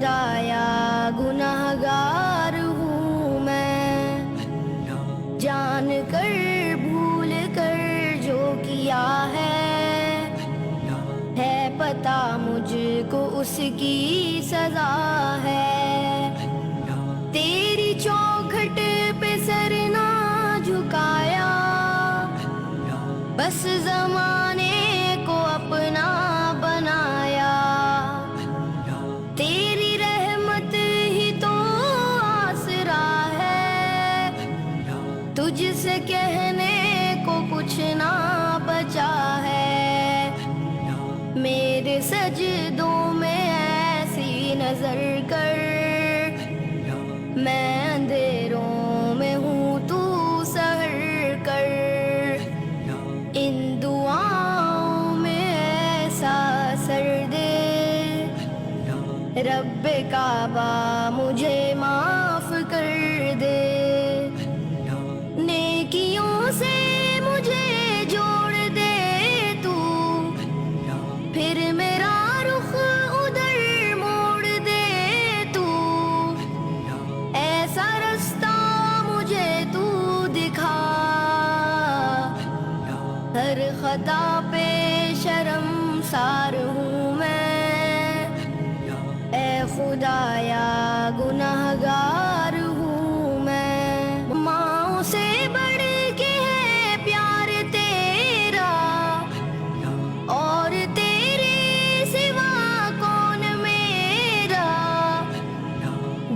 خدایا گنہگار ہوں میں، جان کر بھول کر جو کیا ہے پتہ مجھ کو اس کی سزا ہے۔ تیری چوکھٹ پہ سر نہ جھکایا، بس زمانے کو اپنا بنایا۔ تیری رحمت ہی تو آسرا ہے، تجھ سے کہنے کو کچھ نہ بچا ہے۔ میرے سجدوں میں ایسی نظر کر، میں اندھیروں میں ہوں تو سحر کر۔ ان دعاؤں میں ایسا اثر دے، رب کعبہ مجھے معاف کر دے۔ نیکیوں سے مجھے جوڑ دے تو، پھر میرا رخ ادھر موڑ دے تو۔ ایسا رستہ مجھے تو دکھا، ہر خطا پہ شرمسار ہوں میں، اے خدایا گنہگار ہوں میں۔ ماؤں سے بڑھ کے ہے پیار تیرا، اور تیرے سوا کون میرا۔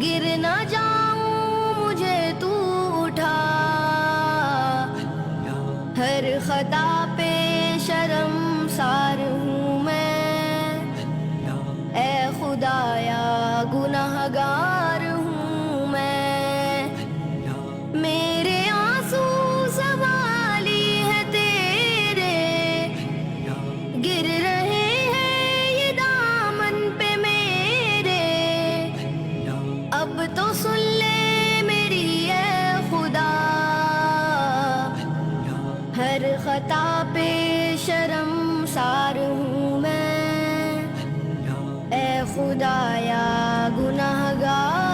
گر نہ جاؤں مجھے تو اٹھا، ہر خطا پہ شرمسار ہوں میں، اے خدایا گنہگار ہوں میں۔ میرے آنسو سوالی ہے تیرے، گر رہے ہیں یہ دامن پہ میرے۔ اب تو سن لے میری اے خدا، ہر خطا پہ شرمسار ہوں میں، اے خدایا گنہگار